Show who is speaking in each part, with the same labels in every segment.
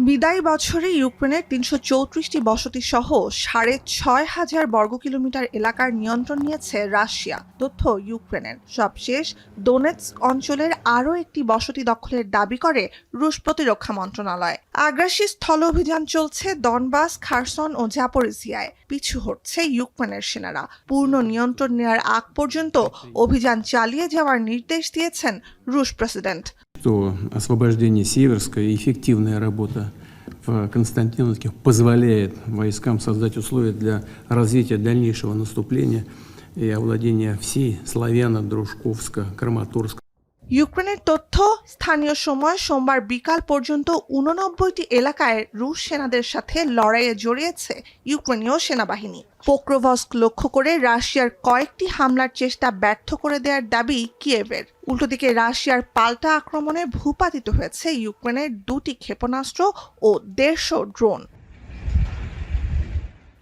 Speaker 1: বিদায়ী বছরে ইউক্রেনের ৩৩৪টি বসতি সহ ৬,৫০০ বর্গ কিলোমিটার এলাকার নিয়ন্ত্রণ নিয়েছে রাশিয়া। তথ্য ইউক্রেনের। সবশেষ দোনেৎস্ক অঞ্চলের আরও একটি বসতি দখলের দাবি করে রুশ প্রতিরক্ষা মন্ত্রণালয়। আগ্রাসী স্থল অভিযান চলছে ডনবাস, খারসন ও জাপোরিজিয়ায়। পিছু হটছে ইউক্রেনের সেনারা। পূর্ণ নিয়ন্ত্রণ নেওয়ার আগ পর্যন্ত অভিযান চালিয়ে যাওয়ার নির্দেশ দিয়েছেন রুশ প্রেসিডেন্ট।
Speaker 2: Что освобождение Северска и эффективная работа в Константиновке позволяет войскам создать условия для развития дальнейшего наступления и овладения всей Славяно, Дружковска, Краматорска.
Speaker 1: ইউক্রেনের তথ্য, স্থানীয় সময় সোমবার বিকাল পর্যন্ত ৮৯টি এলাকায় রুশ সেনাদের সাথে লড়াইয়ে জড়িয়েছে ইউক্রেনীয় সেনাবাহিনী। পোক্রোভস্ক লক্ষ্য করে রাশিয়ার কয়েকটি হামলার চেষ্টা ব্যর্থ করে দেওয়ার দাবি কিয়েভের। উল্টোদিকে রাশিয়ার পাল্টা আক্রমণে ভূপাতিত হয়েছে ইউক্রেনের 2টি ক্ষেপণাস্ত্র ও 150 ড্রোন।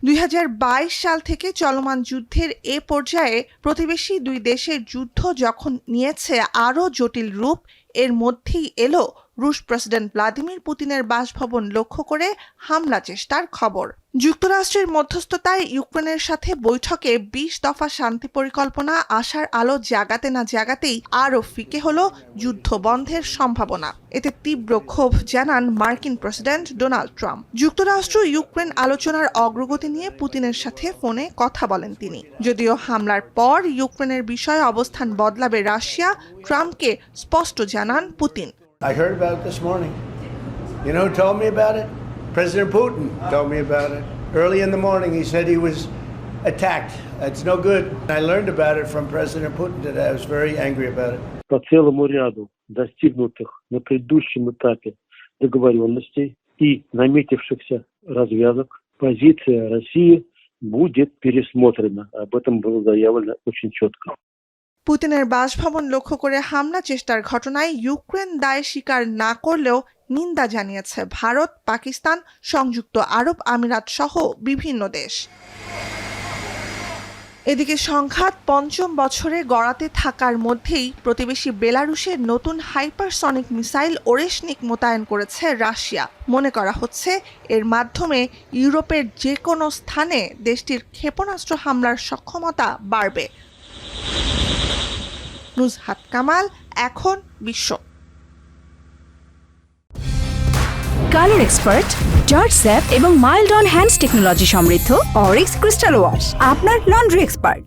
Speaker 1: ২০২২ সাল থেকে চলমান যুদ্ধের এ পর্যায়ে প্রতিবেশী দুই দেশের যুদ্ধ যখন নিয়েছে আরও জটিল রূপ, এর মধ্যেই এলো রুশ প্রেসিডেন্ট ভ্লাদিমির পুতিনের বাসভবন লক্ষ্য করে হামলা চেষ্টার খবর। যুক্তরাষ্ট্রের মধ্যস্থতায় ইউক্রেনের সাথে বৈঠকে ২০ দফা শান্তি পরিকল্পনা আশার আলো জাগাতে না জাগাতেই আরও ফিকে হলো যুদ্ধ বন্ধের সম্ভাবনা। এতে তীব্র ক্ষোভ জানান মার্কিন প্রেসিডেন্ট ডোনাল্ড ট্রাম্প। যুক্তরাষ্ট্র ইউক্রেন আলোচনার অগ্রগতি নিয়ে পুতিনের সাথে ফোনে কথা বলেন তিনি। যদিও হামলার পর ইউক্রেনের বিষয়ে অবস্থান বদলাবে রাশিয়া, ট্রাম্পকে স্পষ্ট জানান Putin.
Speaker 3: I heard about it this morning. You know who told me about it? President Putin told me about it. Early in the morning he said he was attacked. It's no good. I learned about it from President Putin today. I was very angry about it.
Speaker 4: По целому ряду достигнутых на предыдущем этапе договоренностей и наметившихся развязок позиция России будет пересмотрена. Об этом было заявлено очень четко.
Speaker 1: পুতিনের বাসভবন লক্ষ্য করে হামলা চেষ্টার ঘটনায় Ukraine দায় স্বীকার না করলেও নিন্দা জানিয়েছে ভারত, পাকিস্তান, সংযুক্ত আরব আমিরাত সহ বিভিন্ন দেশ। এদিকে সংঘাত পঞ্চম বছরে গড়াতে থাকার মধ্যেই প্রতিবেশী বেলারুশের নতুন হাইপারসনিক মিসাইল ওরেশনিক মোতায়েন করেছে রাশিয়া। মনে করা হচ্ছে এর মাধ্যমে ইউরোপের যে কোনো স্থানে দেশটির ক্ষেপণাস্ত্র হামলার সক্ষমতা বাড়বে। নুজহাত কামাল, এখন বিশ্ব।
Speaker 5: কালার এক্সপার্ট, জর্জ স্যাপ এবং মাইল্ড অন হ্যান্ডস টেকনোলজি সমৃদ্ধ অরিক্স ক্রিস্টাল ওয়াশ আপনার লন্ড্রি এক্সপার্ট।